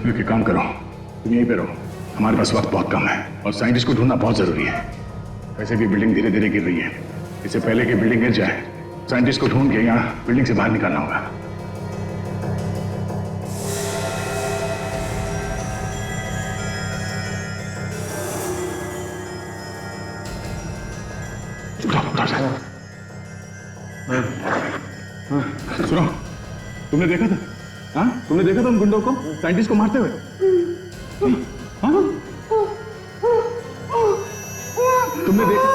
तुम एक काम करो, तुम यहीं पे रहो, हमारे पास वक्त बहुत कम है और साइंटिस्ट को ढूंढना बहुत जरूरी है। वैसे भी बिल्डिंग धीरे धीरे गिर रही है, इससे पहले कि बिल्डिंग गिर जाए साइंटिस्ट को ढूंढ के यहाँ बिल्डिंग से बाहर निकालना होगा। सुनो, तुमने देखा था? हाँ, तुमने देखा था उन गुंडों को साइंटिस्ट को मारते हुए? हाँ? तुमने देखा?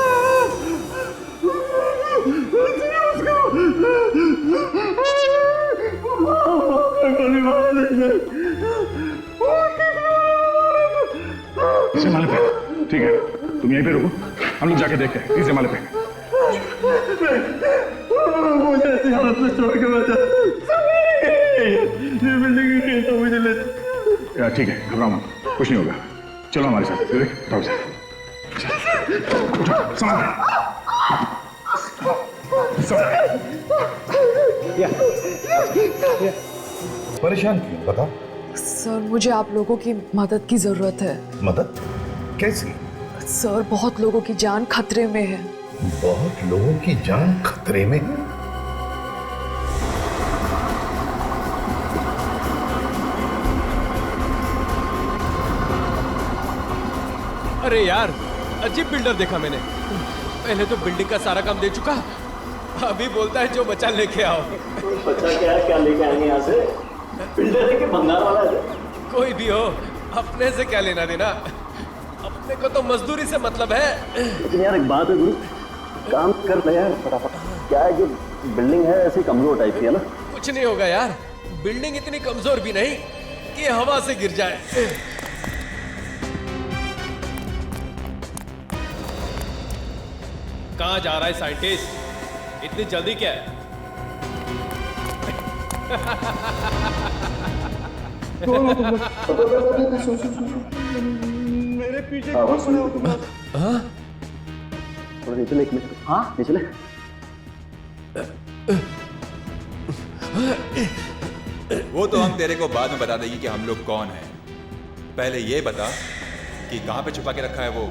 इसे माले पे, ठीक है, तुम यहीं पे रुको, हम लोग जाके देखते हैं। इसे माले पे मुझे ऐसी हालत में छोड़ के बचा, ये बिल्डिंग तो मुझे ले। ठीक है, घबराओ मत, कुछ नहीं होगा। चलो हमारे साथ, उठाओ से, परेशान क्यों बता? सर मुझे आप लोगों की मदद की जरूरत है। मदद? कैसी? सर बहुत लोगों की जान खतरे में है। बहुत लोगों की जान खतरे में है? अरे यार, अजीब बिल्डर देखा मैंने। पहले तो बिल्डिंग का सारा काम दे चुका, अभी बोलता है जो बचा लेके आओ। बच्चा क्या लेके आएंगे यहाँ से? बिल्डर है कि भंगार वाला है? कोई भी हो, अपने से क्या लेना देना, अपने को तो मजदूरी से मतलब है। लेकिन यार एक बात है गुरु, काम कर ले यार फटाफट। क्या है जो बिल्डिंग है ऐसी कमजोर टाइप की है ना? कुछ नहीं होगा यार, बिल्डिंग इतनी कमजोर भी नहीं कि हवा से गिर जाए। कहाँ जा रहा है साइंटिस्ट? इतनी जल्दी क्या है? मेरे पीछे हाँ? थोड़ा नीचे ले, एक मिनट। हाँ नीचे ले। वो तो हम तेरे को बाद में बता देंगे कि हम लोग कौन हैं। पहले ये बता कि कहाँ पे छुपा के रखा है वो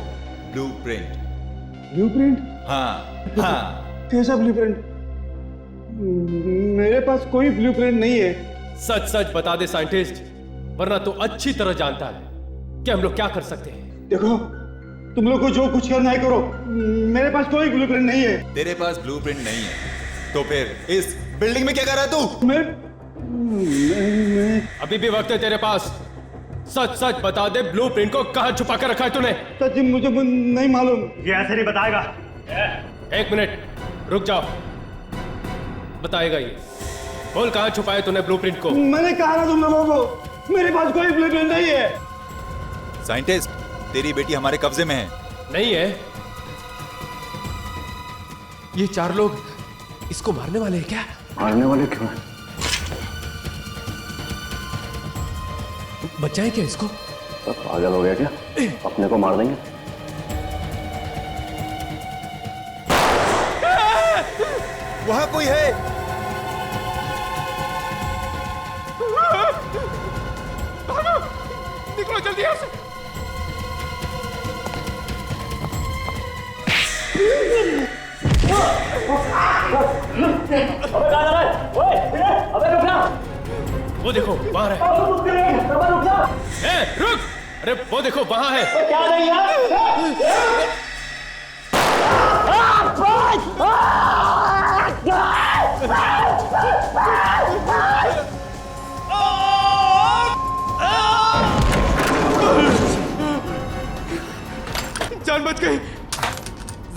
ब्लूप्रिंट? ब्लूप्रिंट? हाँ हाँ। कैसा ब्लूप्रिंट? मेरे पास कोई ब्लूप्रिंट नहीं है। सच सच बता दे साइंटिस्ट, वरना तो अच्छी तरह जानता है कि हम लोग क्या कर सकते हैं। देखो, तुम लोग को जो कुछ करना है करो, मेरे पास कोई ब्लूप्रिंट नहीं है। तेरे पास ब्लूप्रिंट नहीं है तो फिर इस बिल्डिंग में क्या कर रहा है तू? मैं अभी भी वक्त है तेरे पास, सच सच बता दे ब्लूप्रिंट को कहाँ छुपा कर रखा है तूने? सच मुझे नहीं मालूम। ये ऐसे नहीं बताएगा। एक मिनट रुक जाओ, बताएगा ये। बोल कहाँ छुपाया तूने ब्लूप्रिंट को? मैंने कहा ना तुम लोगों को, मेरे पास कोई ब्लूप्रिंट नहीं है। साइंटिस्ट, तेरी बेटी हमारे कब्जे में है। नहीं है? ये चार लोग इसको मारने वाले हैं क्या? मारने वाले क्यों हैं? बचाए क्या इसको? पागल हो गया क्या? अपने को मार देंगे। वहां कोई है। निकलो जल्दी यहाँ से। अबे कहाँ जा रहा है? ओए, अबे रुक जा। वो देखो वहां है। रुक! अरे वो देखो वहां है। क्या नहीं है? जान बच गई।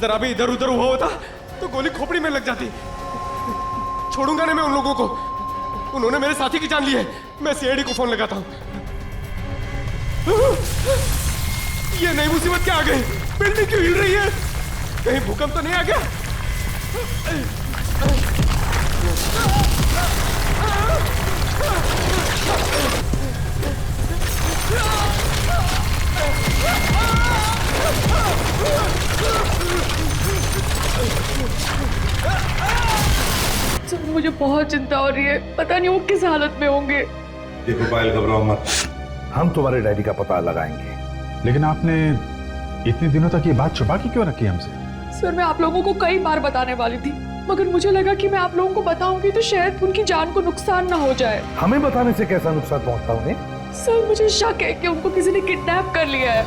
जरा भी इधर उधर हुआ होता तो गोली खोपड़ी में लग जाती। छोड़ूंगा नहीं मैं उन लोगों को, उन्होंने मेरे साथी की जान ली है। मैं सीआईडी को फोन लगाता हूं। ये नई मुसीबत क्या आ गई? बिल्डिंग क्यों हिल रही है? कहीं भूकंप तो नहीं आ गया? सर मुझे बहुत चिंता हो रही है, पता नहीं वो किस हालत में होंगे। देखो पायल, घबराओ मत, हम तुम्हारे डैडी का पता लगाएंगे। लेकिन आपने इतने दिनों तक ये बात छुपा के क्यों रखी हमसे? सर मैं आप लोगों को कई बार बताने वाली थी, मगर मुझे लगा कि मैं आप लोगों को बताऊंगी तो शायद उनकी जान को नुकसान ना हो जाए। हमें बताने से कैसा नुकसान पहुंचता उन्हें? सर मुझे शक है कि उनको किसी ने किडनैप कर लिया है।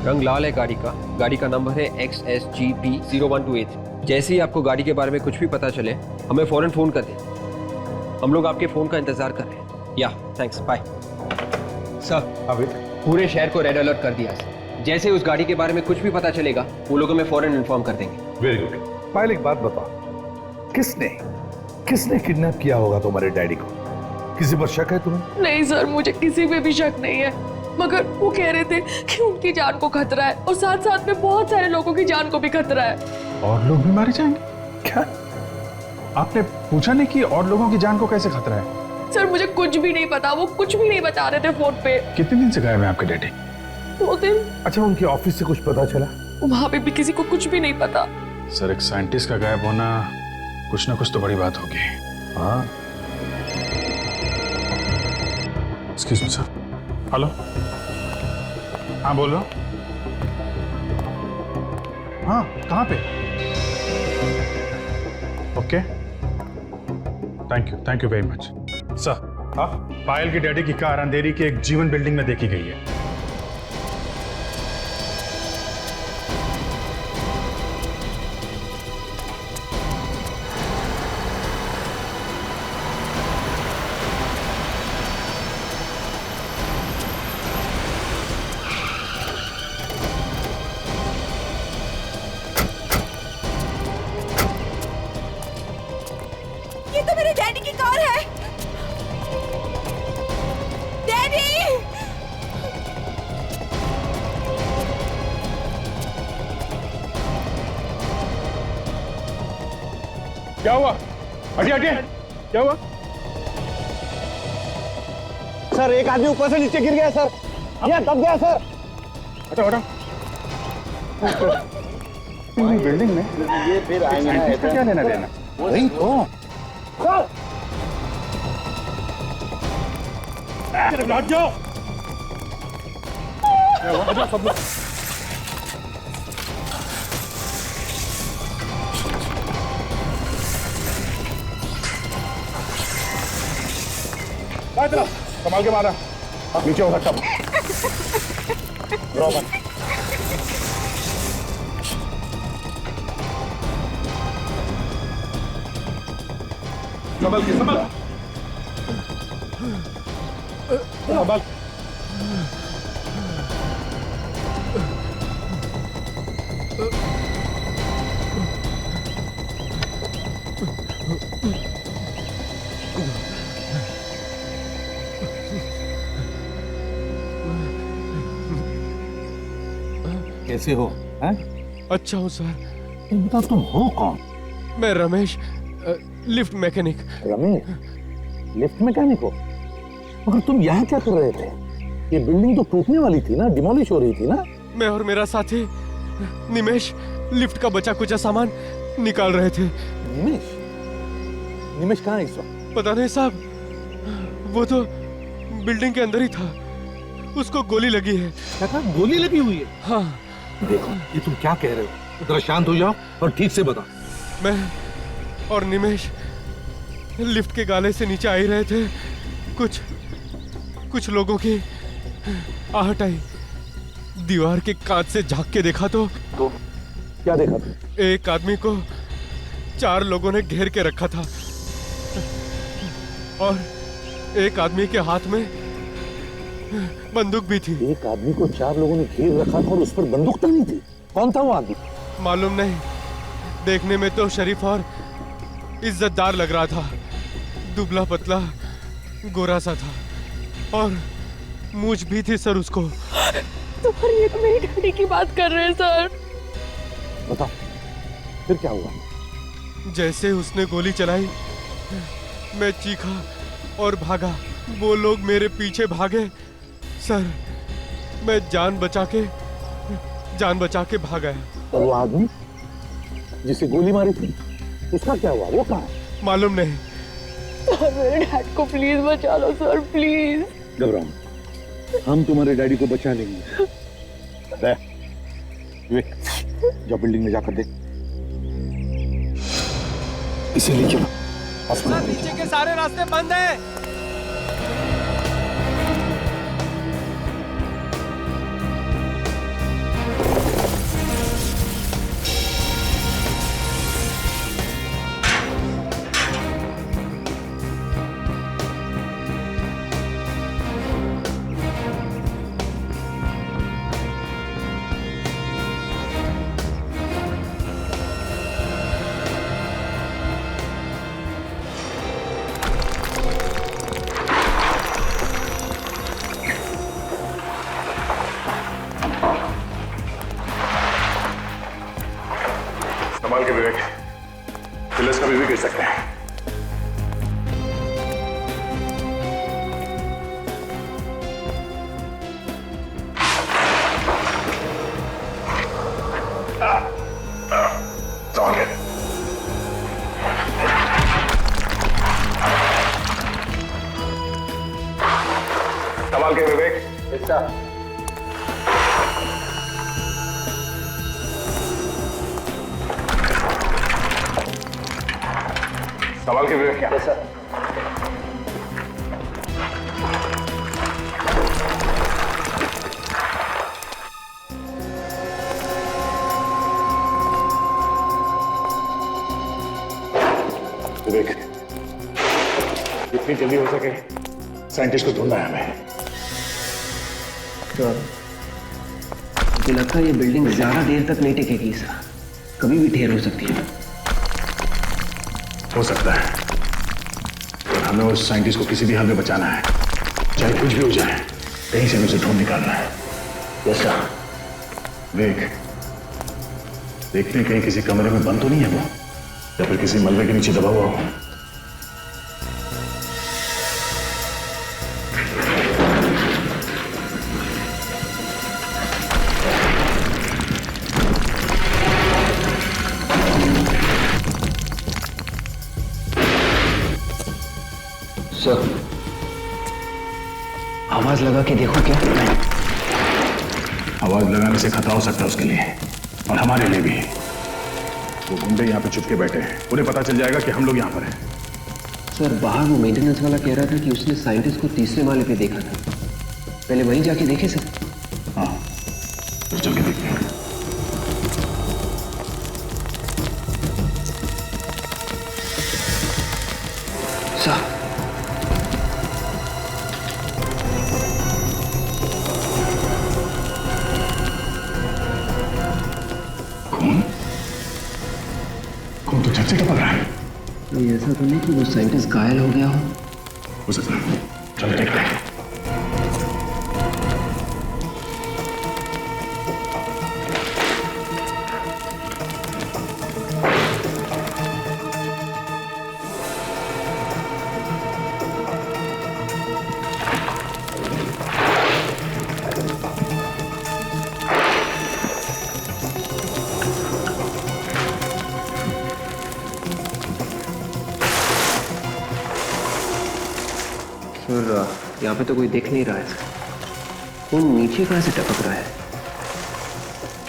रंग लाल है गाड़ी का नंबर है XSGP 0128। जैसे ही आपको गाड़ी के बारे में कुछ भी पता चले हमें फौरन फोन कर दें। हम लोग आपके फोन का इंतजार कर रहे हैं। या थैंक्स, बाय। सर अभी पूरे शहर को रेड अलर्ट कर दिया है। जैसे उस गाड़ी के बारे में कुछ भी पता चलेगा वो लोगों में फौरन इन्फॉर्म कर देंगे। Very good. पहले एक बात बताओ, किसने किडनैप किया होगा तुम्हारे डैडी को? किसी पर शक है तुम्हें? नहीं सर, मुझे किसी पे भी शक नहीं है, मगर वो कह रहे थे कि उनकी जान को खतरा है और साथ साथ में बहुत सारे लोगों की जान को भी खतरा है। और लोग भी मारे जाएंगे? क्या? आपने पूछा नहीं कि और लोगों की जान को कैसे खतरा है? सर मुझे कुछ भी नहीं पता, वो कुछ भी नहीं बता रहे थे फोन पे। कितने दिन से गायब है आपके डैडी? 2 दिन। अच्छा, उनके ऑफिस से कुछ पता चला? वहां पे भी किसी को कुछ भी नहीं पता। सर एक साइंटिस्ट का गायब होना कुछ ना कुछ तो बड़ी बात होगी। हाँ, एक्सक्यूज मी सर। हेलो, हाँ बोल रहा हूँ। हाँ कहाँ पे? Okay, thank you very much sir. हाँ, पायल की डैडी की कार अंधेरी की एक जीवन बिल्डिंग में देखी गई है। ये तो मेरे डैडी की कार है। डैडी! क्या हुआ? हटिए हटिए, क्या हुआ? सर एक आदमी ऊपर से नीचे गिर गया सर, ये दब गया सर। हटो हटो। बिल्डिंग में ये फिर आएंगे ना, इसका क्या लेना देना? वही तो। जाओ। संभाल के मारा, नीचे हो सकता। संभल के संभल। कैसे हो? हैं? अच्छा हूँ सर। बता, तुम हो कौन? मैं Ramesh, lift mechanic. Ramesh, lift mechanic हो? मगर तुम यहाँ क्या कर रहे थे? ये बिल्डिंग तो टूटने वाली थी ना, डिमोलिश हो रही थी ना? मैं और मेरा साथी निमेश लिफ्ट का बचा कुचा सामान निकाल रहे थे। निमेश? निमेश कहाँ है इस वक्त? पता नहीं साहब, वो तो बिल्डिंग के अंदर ही था। उसको गोली लगी है। क्या कहा? गोली लगी हुई है? हाँ। देखो, ये तुम क्या कह रहे हो? जरा शांत हो जाओ और ठीक से बताओ। मैं और निमेश लिफ्ट के गाले से नीचे आ ही रहे थे। कुछ लोगों की आहट आई। दीवार के कांच से झांक के देखा तो क्या देखा तुम? एक आदमी को 4 लोगों ने घेर के रखा था और एक आदमी के हाथ में बंदूक भी थी। एक आदमी को 4 लोगों ने घेर रखा था और उस पर बंदूक तानी थी। कौन था वो आदमी? मालूम नहीं, देखने में तो शरीफ और इज्जतदार लग रहा था। दुबला पतला गोरा सा था और मूंछ भी थी सर उसको। सर ये तो मेरी डैडी की बात कर रहे हैं सर। बताओ, फिर क्या हुआ? जैसे उसने गोली चलाई मैं चीखा और भागा। वो लोग मेरे पीछे भागे सर। मैं जान बचा के भाग गया। और वो आदमी जिसे गोली मारी थी, उसका क्या हुआ? वो कहाँ है? मालूम नहीं। सर मेरे डैड को प्लीज बचा लो सर, प्लीज। घबराओ, हम तुम्हारे डैडी को बचा लेंगे। जाओ बिल्डिंग में जाकर देख। इसे ले चलो अस्पताल। नीचे के सारे रास्ते बंद हैं। संभाल के विवेक, पिलर्स कभी भी गिर सकते हैं। संभाल के। संभाल के विवेक। संभाल के विवेक। क्या सर? विवेक, जितनी जल्दी हो सके साइंटिस्ट को ढूंढना है हमें। सर, मुझे लगता है ये बिल्डिंग ज्यादा देर तक नहीं टिकेगी सर, कभी भी ढेर हो सकती है। हो सकता है, और हमें उस साइंटिस्ट को किसी भी हाल में बचाना है, चाहे कुछ भी हो जाए, कहीं से हमें उसे ढूंढ निकालना है। Yes sir. देख, देखते हैं कहीं किसी कमरे में बंद तो नहीं है वो, या फिर किसी मलबे के नीचे दबा हुआ हो। सर, आवाज लगा के देखो क्या? आवाज लगाने से खतरा हो सकता है उसके लिए और हमारे लिए भी। वो गुंडे यहाँ पे चुपके बैठे हैं, उन्हें पता चल जाएगा कि हम लोग यहाँ पर हैं। सर, बाहर वो मेंटेनेंस वाला कह रहा था कि उसने साइंटिस्ट को तीसरे माले पे देखा था। पहले वहीं जाके देखे सर। हाँ, तो चल के देखते हैं। सर, खून तो झट से टपक रहा है। ये ऐसा तो नहीं कि वो साइंटिस्ट घायल हो गया हो सकता है। चलो देखते हैं। सर, यहाँ पे तो कोई देख नहीं रहा है सर। खून नीचे कहाँ से टपक रहा है?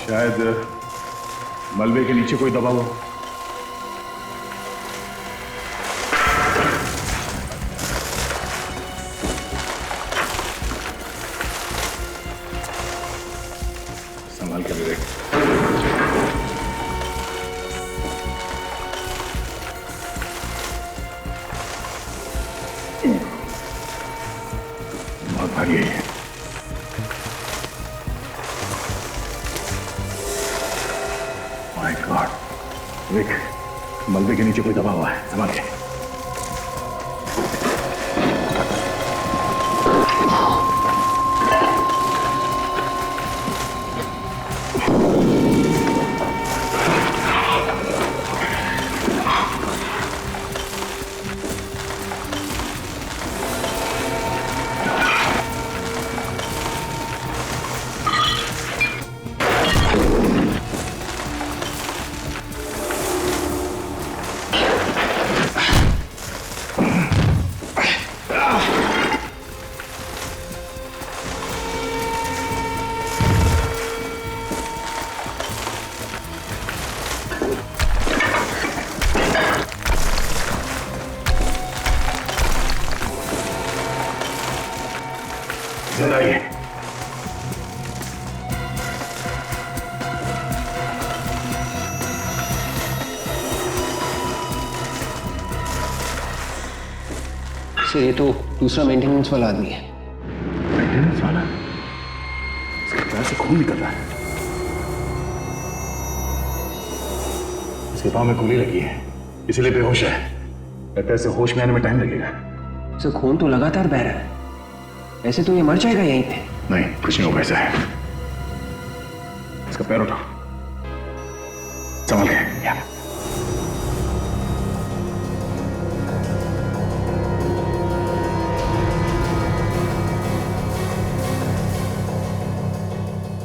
शायद मलबे के नीचे कोई दबा हुआ। संभाल के विवेक। बहुत भारी है। माय गॉड, विवेक, मलबे के नीचे कोई दबा हुआ है। संभाल के। बताइए। सर ये तो दूसरा मेंटेनेंस वाला आदमी है। मेंटेनेंस वाला? इसके पैर से खून निकल रहा है। इसके पाँव में गोली लगी है, इसीलिए बेहोश है। लगता है इसे होश में आने में टाइम लगेगा। सर खून तो लगातार बह रहा है, ऐसे तो ये मर जाएगा यहीं पे। नहीं, कुछ नहीं होगा ऐसा है। इसका पैर उठाओ, संभल के।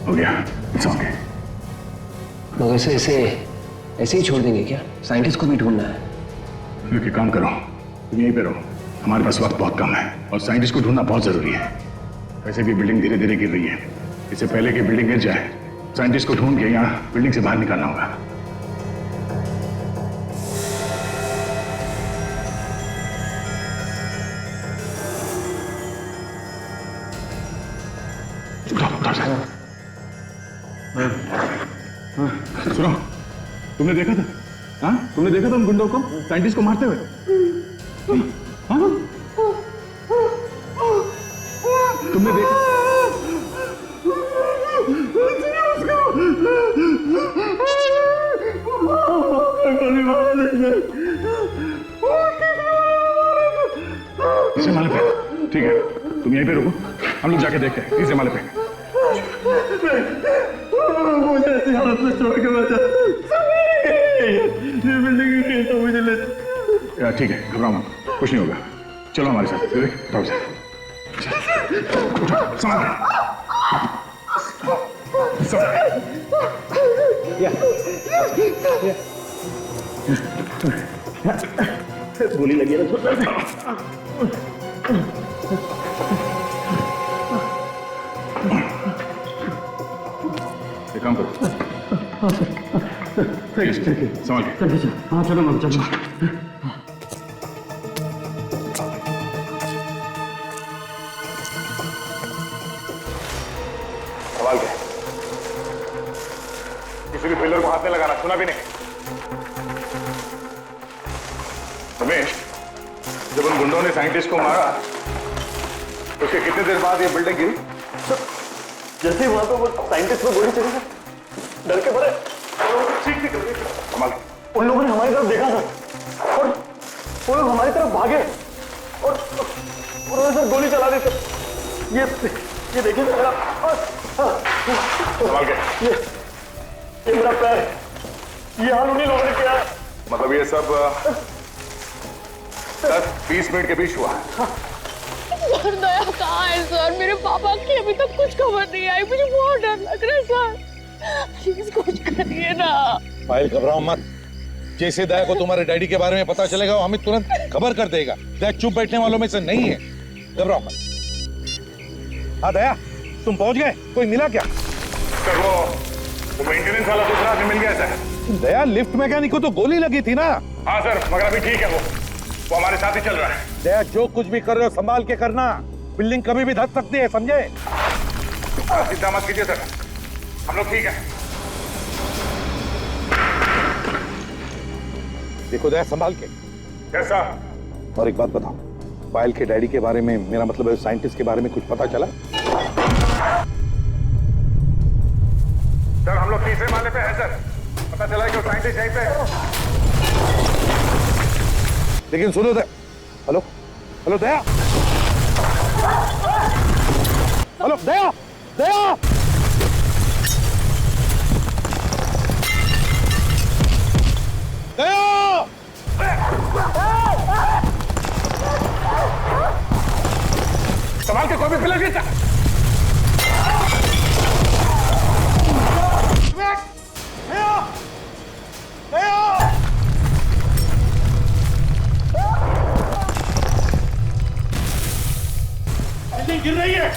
हो गया, इट्स ओके। मगर सर ऐसे ऐसे ही छोड़ देंगे क्या? साइंटिस्ट को भी ढूंढना है। एक काम करो, तुम यहीं पे रहो। हमारे पास वक्त बहुत कम है और साइंटिस्ट को ढूंढना बहुत जरूरी है। वैसे भी बिल्डिंग धीरे धीरे गिर रही है। इससे पहले कि बिल्डिंग गिर जाए, साइंटिस्ट को ढूंढ के यहाँ बिल्डिंग से बाहर निकालना होगा। सुनो, तुमने देखा था? हाँ, तुमने देखा था उन गुंडों को साइंटिस्ट को मारते हुए? हाँ? तुमने देखा? तीसरे माले पे। ठीक है, तुम यहीं पे रुको, हम लोग जाके देखते हैं। तीसरे माले पे। मुझे ऐसी हालत में छोड़ के बचा। ये बिल्डिंग तो मुझे ले। ठीक है, घबराओ मत, कुछ नहीं होगा। चलो हमारे साथ। उठाओ इसे। उठाओ, संभाल के। गोली लगी है ना छोटा। एक काम करो। ठीक है, संभाल के। हाँ चलो मत चलो। संभाल के। किसी भी पिलर को हाथ में लगाना, सुना भी नहीं। रमेश, जब उन गुंडों ने साइंटिस्ट को मारा तो उसके कितने देर बाद ये बिल्डिंग गिरी? जैसे ही वहां पे वो साइंटिस्ट को गोली चली, डर के पड़े। ठीक उन लोगों ने हमारी तरफ देखा सर, और वो लोग हमारी तरफ भागे और उन्होंने सर गोली चला दी। ये देखिए मेरा, संभाल के। ये मेरा पैर, ये हाल उन्हीं लोगों ने किया। मतलब ये सब 10-20 मिनट के बीच हुआ। सर दया कहाँ है सर? मेरे पापा की अभी तक कुछ खबर नहीं आई। मुझे बहुत डर लग रहा है सर, प्लीज कुछ करिए ना। पायल घबराओ मत। जैसे दया को तुम्हारे डैडी के बारे में पता चलेगा, वो हमें तुरंत खबर कर देगा। दया चुप बैठने वालों में से नहीं है, घबराओ मत। हाँ दया, तुम पहुंच गए? कोई मिला क्या? सर वो मेंटेनेंस वाला दूसरा आदमी मिल गया सर। दया, लिफ्ट मैकेनिक को तो गोली लगी थी ना? हाँ सर, मगर अभी ठीक है। वो हमारे साथ ही चल रहा है। दया, जो कुछ भी कर रहे हो संभाल के करना। बिल्डिंग कभी भी धस सकती है, समझे? चिंता मत कीजिए सर, हम लोग ठीक है। देखो दया, संभाल के। कैसा? और एक बात बताओ, पायल के डैडी के बारे में, मेरा मतलब है साइंटिस्ट के बारे में कुछ पता चला? सर हम लोग तीसरे माले पे हैं सर। पता चला कि वो साइंटिस्ट यहीं पे है। लेकिन सुनो दया। हेलो हेलो दया, हेलो दया, दया, दया, संभाल के, कोई भी फिलर नहीं। गिर रही है।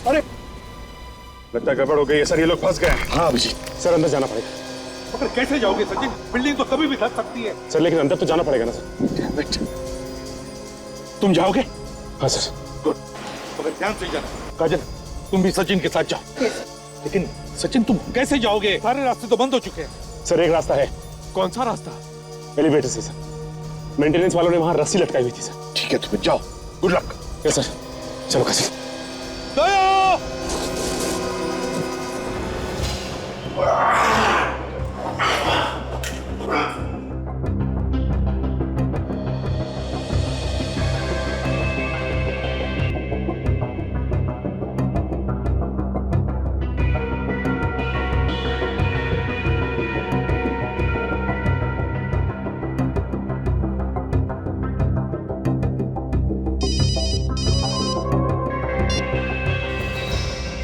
अरे लगता है गड़बड़ हो गई है सर, ये लोग फंस गए हैं। हाँ अभिजीत सर, अंदर जाना पड़ेगा। मगर कैसे जाओगे सचिन? बिल्डिंग तो कभी भी धस सकती है। सर लेकिन अंदर तो जाना पड़ेगा ना सर। तुम जाओगे? हाँ सर। गुड, मगर ध्यान से जाना। काजल तुम भी सचिन के साथ जाओ। लेकिन सचिन तुम कैसे जाओगे? सारे रास्ते तो बंद हो चुके हैं। सर एक रास्ता है। कौन सा रास्ता? एलिवेटर से सर, मेंटेनेंस वालों ने वहां रस्सी लटकाई हुई थी सर। ठीक है तुम्हें जाओ, गुड लक। यस सर, चलो काशी। दया!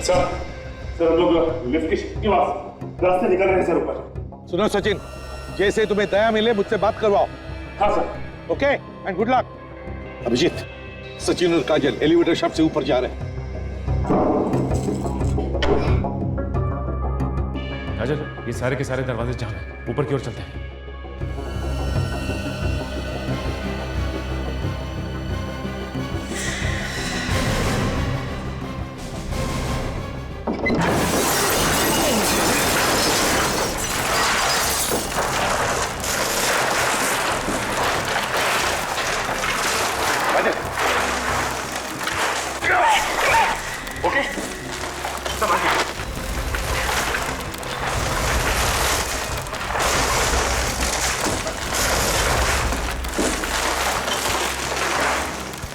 सर हम लोग लिफ्ट के रास्ते निकल रहे हैं सर ऊपर। सुनो सचिन, जैसे तुम्हें दया मिले मुझसे बात करवाओ। हाँ sir. Okay and good luck. Abhijeet, Sachin और काजल एलिवेटर शाफ्ट से ऊपर जा रहे हैं। काजल, ये सारे के सारे दरवाजे जाम हैं, ऊपर की ओर चलते हैं।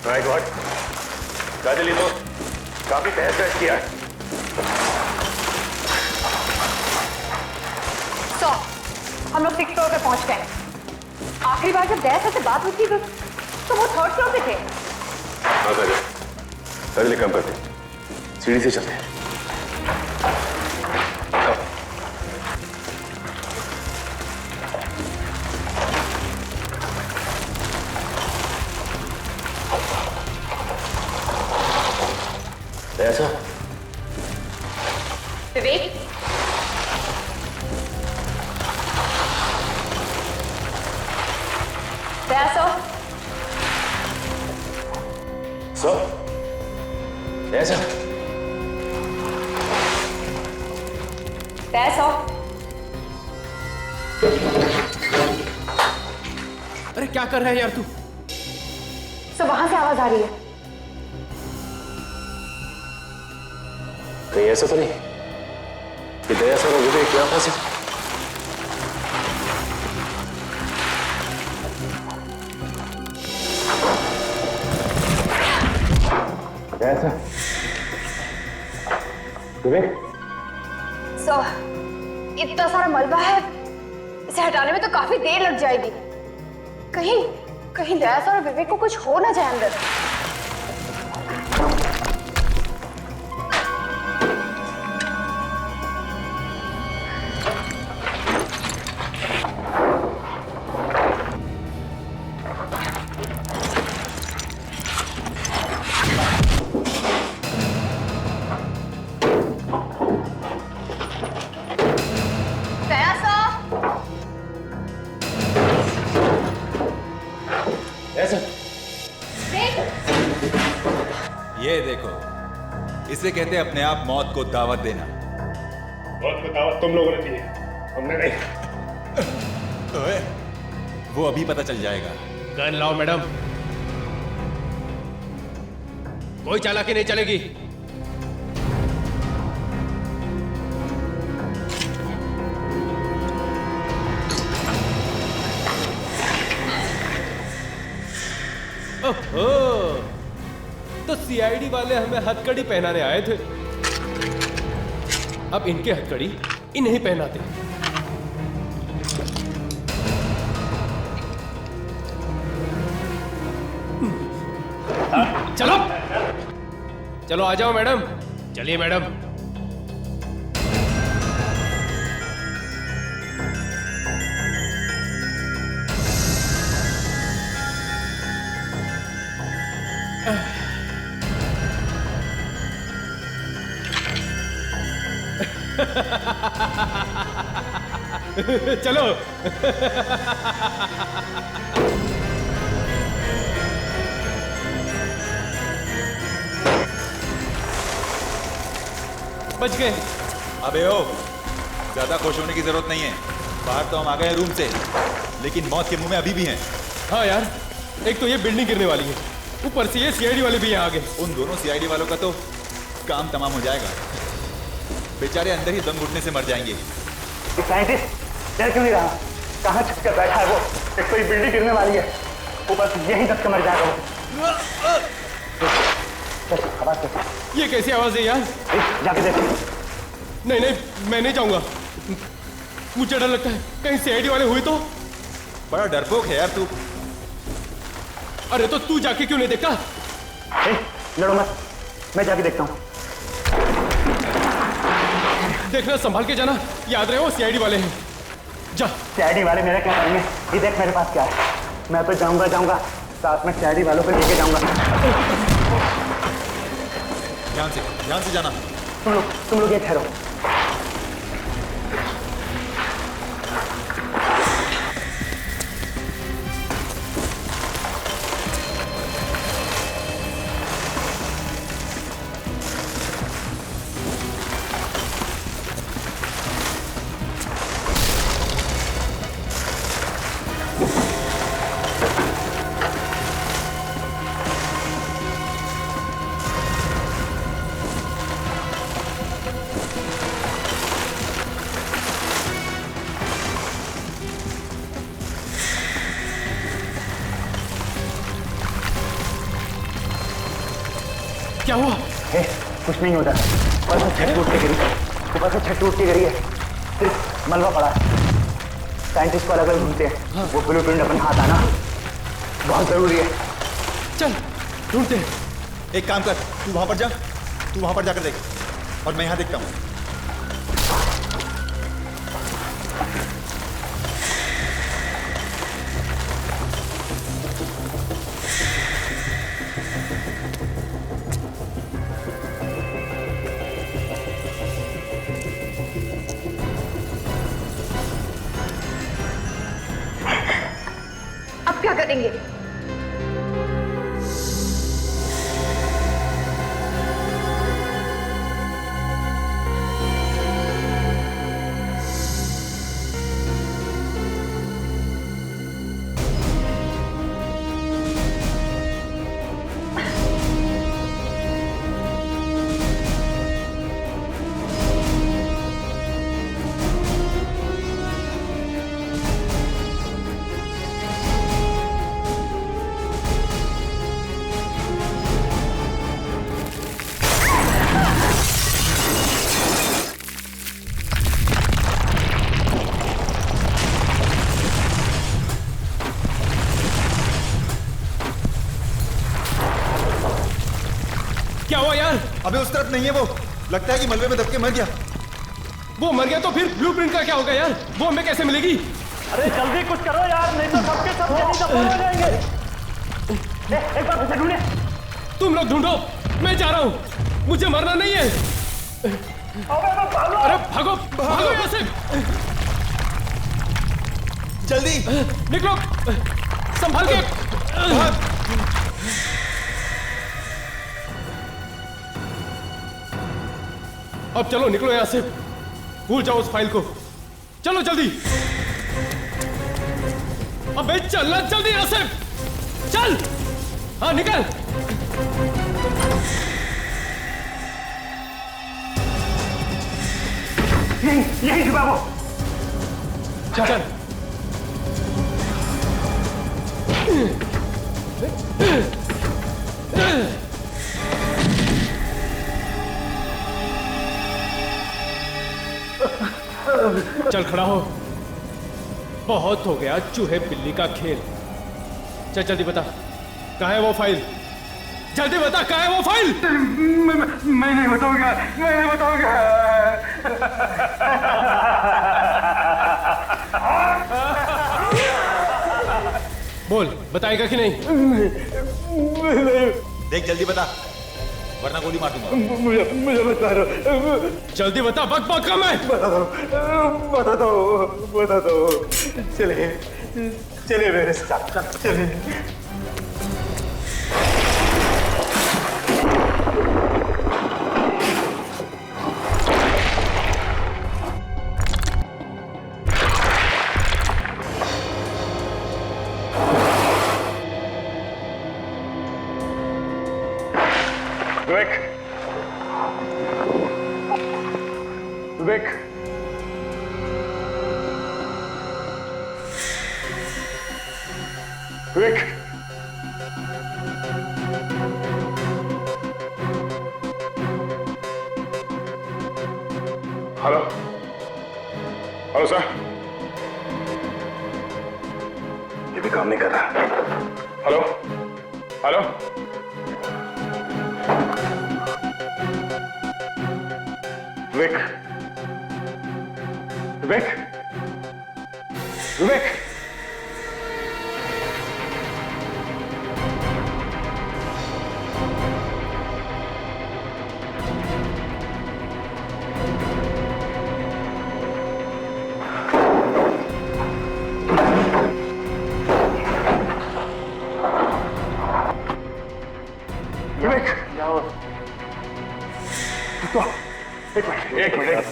माय गॉड, काजल ये तो काफी तहस नहस किया है। तो हम लोग 6th फ्लोर पे पहुंच गए। आखिरी बार जब दया से बात हुई थी तो वो 3rd फ्लोर पे थे। हाँ काजल, काजल एक काम करते हैं, सीढ़ी से चलते हैं। ऐसा विवेक, दया सर, ऐसा दया सर। अरे क्या कर रहा है यार तू? सर वहां से आवाज आ रही है। कहीं ऐसा तो नहीं कि दया सर और विवेक यहाँ फंसे? ऐसा विवेक, सर इतना सारा मलबा है, इसे हटाने में तो काफी देर लग जाएगी। कहीं कहीं दया सर और विवेक को कुछ हो ना जाए अंदर। ये देखो, इसे कहते हैं अपने आप मौत को दावत देना। मौत को दावत तुम लोगों ने दी है, हमने नहीं। ओए, वो अभी पता चल जाएगा। गन लाओ मैडम, कोई चालाकी नहीं चलेगी। ओहो, तो सीआईडी वाले हमें हथकड़ी पहनाने आए थे, अब इनके हथकड़ी इन्हें पहनाते। चलो चलो आ जाओ मैडम, चलिए मैडम। चलो। बच गए। अबे ओ, ज्यादा खुश होने की जरूरत नहीं है। बाहर तो हम आ गए रूम से, लेकिन मौत के मुंह में अभी भी हैं। हाँ यार, एक तो ये बिल्डिंग गिरने वाली है, ऊपर से ये सीआईडी वाले भी यहाँ आ गए। उन दोनों सीआईडी वालों का तो काम तमाम हो जाएगा। बेचारे अंदर ही दम घुटने से मर जाएंगे। साइंटिस्ट डर क्यों नहीं रहा? कहाँ छुप कर बैठा है वो? एक तो ये बिल्डिंग गिरने वाली है, ऊपर से यही दब के मर जाएगा वो। आवाज कैसी? ये कैसी आवाज है यार? जाके देख। नहीं नहीं, मैं नहीं जाऊंगा। मुझे डर लगता है कहीं सीआईडी वाले हुए तो। बड़ा डरपोक है यार तू। अरे तो तू जाके क्यों नहीं देखता? लड़ो मत, मैं जाके देखता हूँ। देखना, संभाल के जाना, याद रहे वो सीआईडी वाले हैं। जा। सीआईडी वाले मेरा क्या करेंगे? ये देख मेरे पास क्या है। मैं तो जाऊंगा साथ में सीआईडी वालों को लेके जाऊंगा। ध्यान से जाना। तुम लोग ये ठहरो। क्या हुआ? कुछ नहीं होता। ऊपर से छत टूट के गिरी है। सिर्फ मलबा पड़ा है। साइंटिस्ट को अलग अलग ढूंढते हैं। वो ब्लूप्रिंट अपने हाथ आना बहुत जरूरी है। चल ढूंढते हैं। एक काम कर, तू वहां पर जाकर देख और मैं यहां देखता हूं। अब क्या करेंगे? क्या हुआ यार? अबे उस तरफ नहीं है वो, लगता है कि मलबे में दब के मर गया। वो मर गया तो फिर ब्लूप्रिंट का क्या होगा यार? वो हमें कैसे मिलेगी? अरे जल्दी कुछ करो यार, नहीं तो सबके सब यहीं दफन हो जाएंगे। एक बार उसे ढूंढे। तुम लोग ढूंढो, मैं जा रहा हूँ। मुझे मरना नहीं है। अरे भागो भागो यहाँ से। जल्दी निकलो, संभाल के। अब चलो निकलो यहाँ से, भूल जाओ उस फाइल को। चलो जल्दी। अबे चलना जल्दी यहाँ से, चल। हाँ निकल। यही छुपा वो। चल। चल खड़ा हो, बहुत हो गया चूहे बिल्ली का खेल। चल जल्दी बता, कहाँ है वो फाइल? जल्दी बता, कहाँ है वो फाइल? मैं नहीं बताऊंगा, मैं नहीं बताऊंगा। बोल, बताएगा कि नहीं? देख जल्दी बता। वरना गोली मार दूंगा। मुझे बता दो, जल्दी बता, वक्त बहुत कम है। बता दो। चलिए चलिए मेरे साथ, चलिए। विवेक, विवेक, विवेक, हेलो, हेलो सर, ये भी काम नहीं कर रहा। हेलो, हेलो, विवेक, विवेक, विवेक, विवेक, तो एक मिनट।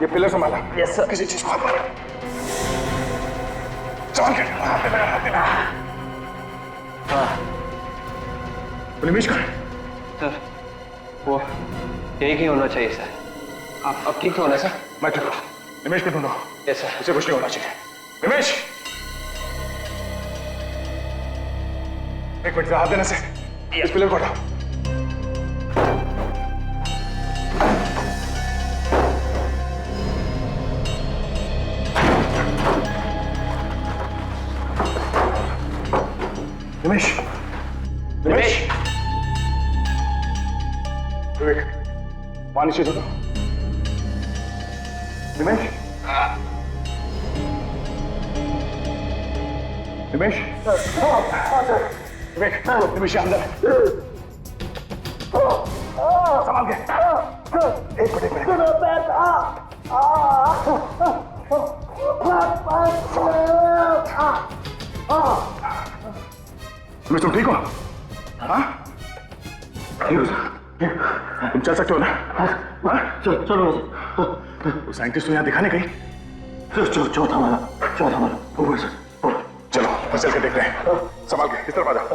ये पिलर संभाला। Yes sir. किसी चीज को हाथ मारा। संभाल के। निमेश कहाँ है? सर वो यही कहीं होना चाहिए सर। आप अब ठीक तो होना सर? मैं ठीक हूँ। निमेश को ढूंढो। Yes sir. उसे कुछ नहीं होना चाहिए। निमेश, एक मिनट से हाथ देने से इस पिलर को हटाओ। निमेश, निमेश, विवेक, पानी से दो। निमेश, निमेश, विवेक, निमेश अंदर है। संभाल के। एक मिनट। निमेश, तुम ठीक हो? हाँ? तुम चल सकते हो ना? चलो। साइंटिस्ट तो यहाँ दिखाने गई। चौथा वाला ऊपर से। चलो बस चल के देखते हैं। संभाल के इस तरफ आ जाओ।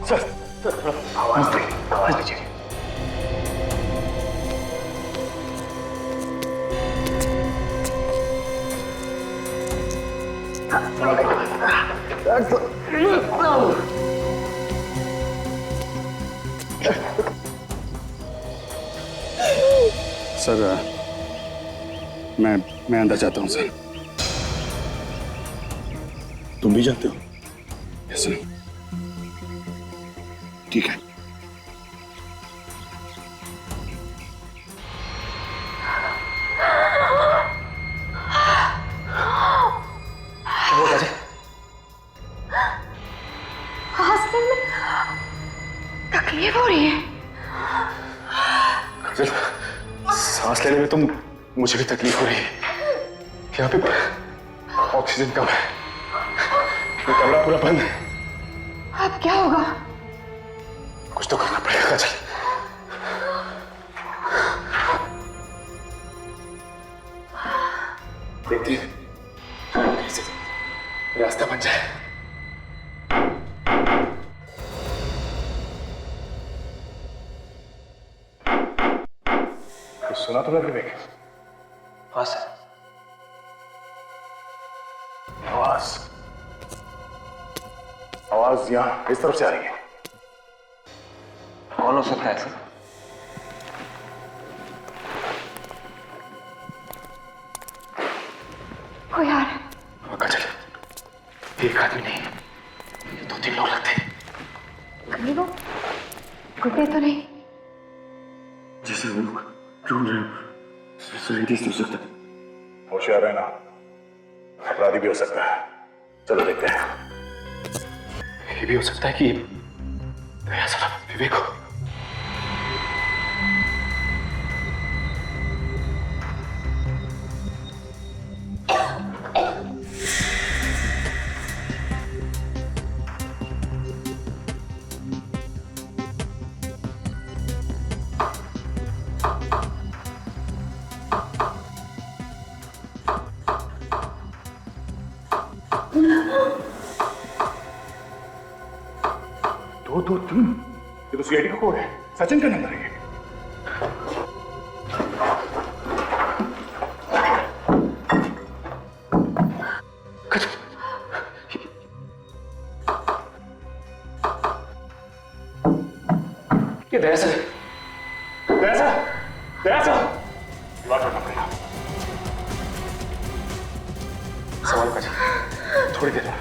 सर, आवाज दीजिए। सर, मैं अंदर जाता हूँ सर। तुम भी जाते हो? Yes sir. ठीक है। तकलीफ हो रही है। सांस लेने में तो मुझे भी तकलीफ हो रही है। यहाँ पे ऑक्सीजन कम है। ये कमरा पूरा बंद है। अब क्या होगा? कुछ तो करना पड़ेगा काजल। देखती है कैसे रास्ता बन जाए। सुना तुमने विवेक? हाँ सर। आवाज यहाँ इस तरफ से आ रही है। कौन हो सकता है सर? कोई आ रहा है। काजल, एक आदमी नहीं 2-3 लोग लगते हैं। कहीं वो गुड्डे तो नहीं? जैसे हम लोग ढूंढ रहे हो, साइंटिस्ट हो सकता है। होशियार रहना, अपराधी भी हो सकता है। चलो देखते हैं। ये भी हो सकता है कि दया साहब विवेक हो। दो दो तीन, ये तो सीआईडी का कोड है। सचिन का नंबर है ये। ये दया साहब, दया साहब, दया साहब, बात करना पड़ेगा। सवाल कर थोड़ी देर में।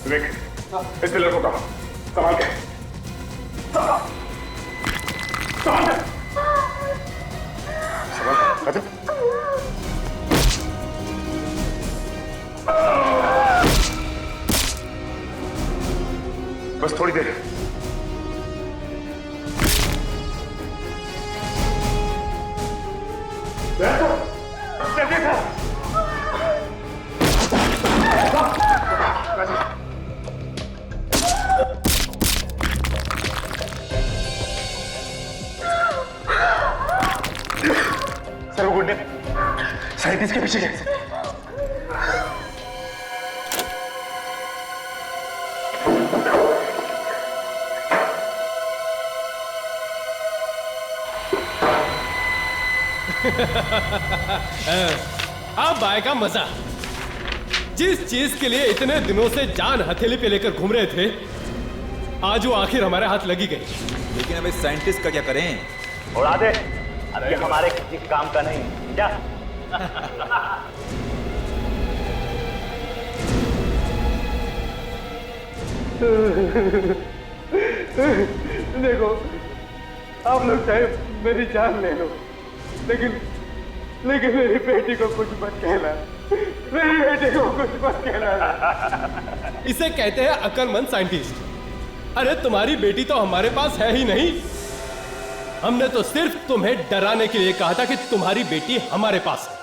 विवेक, इस पिलर को कहा संभाल के, संभाल के, संभाल के। बस थोड़ी देर। सर वो गुंडे साइंटिस्ट के पीछे गए। अब आएगा मजा। जिस चीज के लिए इतने दिनों से जान हथेली पे लेकर घूम रहे थे, आज वो आखिर हमारे हाथ लगी गई। लेकिन अब इस साइंटिस्ट का क्या करें? उड़ा दे, अब ये हमारे किसी काम का नहीं। क्या? देखो, आप लोग चाहे मेरी जान ले लो, लेकिन मेरी बेटी को कुछ मत कहना। मेरी बेटी को कुछ मत कहना। इसे कहते हैं अक्लमंद साइंटिस्ट। अरे तुम्हारी बेटी तो हमारे पास है ही नहीं। हमने तो सिर्फ तुम्हें डराने के लिए कहा था कि तुम्हारी बेटी हमारे पास है,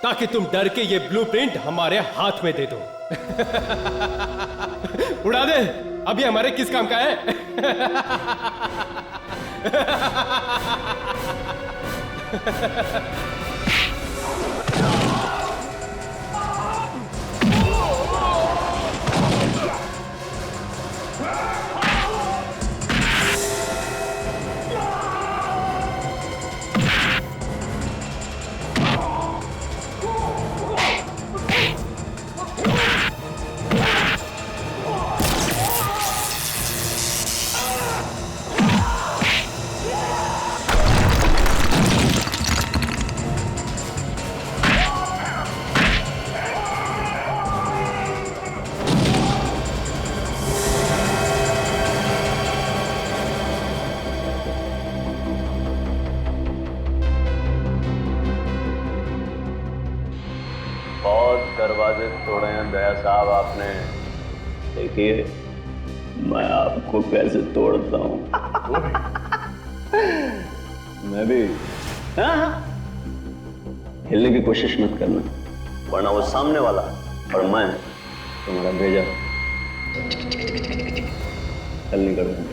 ताकि तुम डर के ये ब्लूप्रिंट हमारे हाथ में दे दो। उड़ा दे, अभी हमारे किस काम का है? दरवाजे तोड़े हैं दया साहब आपने। देखिए मैं आपको कैसे तोड़ता हूँ। मैं भी। हाँ, हिलने की कोशिश मत करना, वरना वो सामने वाला और मैं तुम्हारा भेजा हल नहीं करूंगा।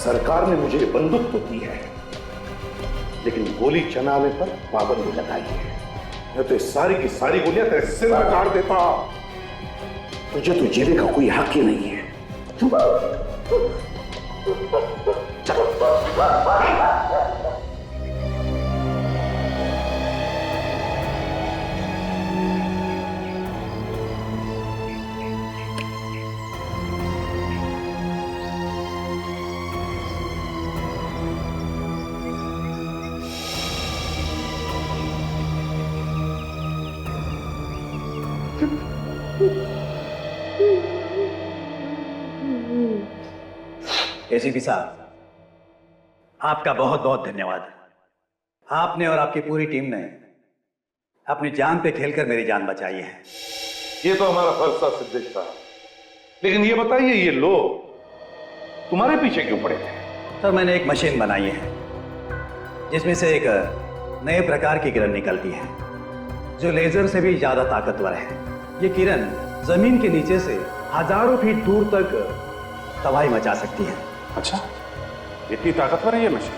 सरकार ने मुझे बंदूक तो दी है, लेकिन गोली चलाने पर पाबंदी लगाई है। मैं तो सारी की सारी गोलियां तेरे सिर में काट देता। तुझे तो जीने का कोई हक ही नहीं है। एसीपी साहब, आपका बहुत बहुत धन्यवाद। आपने और आपकी पूरी टीम ने अपनी जान पे खेलकर मेरी जान बचाई है। ये तो हमारा फर्ज था सिद्धेश साहब, लेकिन ये बताइए, ये लोग तुम्हारे पीछे क्यों पड़े थे? सर, मैंने एक मशीन बनाई है जिसमें से एक नए प्रकार की किरण निकलती है जो लेजर से भी ज्यादा ताकतवर है। ये किरण जमीन के नीचे से हजारों फीट दूर तक तबाही मचा सकती है। अच्छा, इतनी ताकतवर है ये मशीन?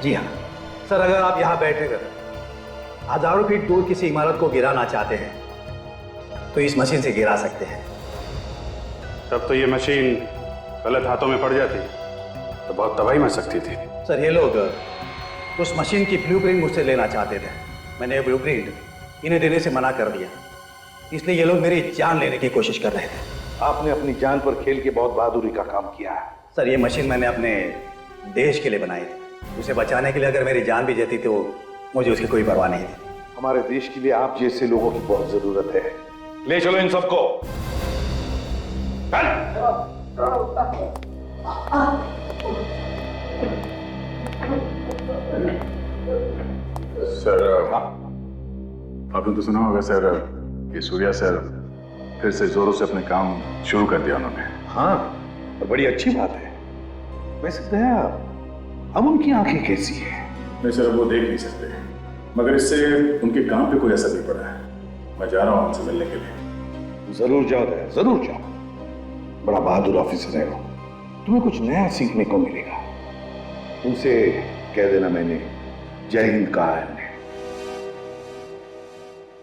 जी हाँ सर, अगर आप यहाँ बैठकर हजारों फीट दूर किसी इमारत को गिराना चाहते हैं तो इस मशीन से गिरा सकते हैं। तब तो ये मशीन गलत हाथों में पड़ जाती तो बहुत तबाही मच सकती थी। सर, ये लोग उस मशीन की ब्लूप्रिंट मुझसे लेना चाहते थे। मैंने ब्लूप्रिंट इन्हें देने से मना कर दिया, इसलिए ये लोग मेरी जान लेने की कोशिश कर रहे थे। आपने अपनी जान पर खेल के बहुत बहादुरी का काम किया है। सर, ये मशीन मैंने अपने देश के लिए बनाई थी। उसे बचाने के लिए अगर मेरी जान भी जाती तो मुझे उसकी कोई परवाह नहीं थी। हमारे देश के लिए आप जैसे लोगों की बहुत जरूरत है। ले चलो इन सबको। सर, आपने तो सुना होगा सर कि सूर्या सर फिर से जोरों से अपने काम शुरू कर दिया उन्होंने। हाँ, और बड़ी अच्छी बात है। वैसे दया, अब उनकी आंखें कैसी है? नहीं सर, वो देख नहीं सकते, मगर इससे उनके काम पे कोई असर नहीं पड़ा है। मैं जा रहा हूँ उनसे मिलने के लिए। जरूर जाओ दया, जरूर जाओ। बड़ा बहादुर ऑफिसर है वो, तुम्हें कुछ नया सीखने को मिलेगा। उनसे कह देना मैंने जय हिंद कहा है।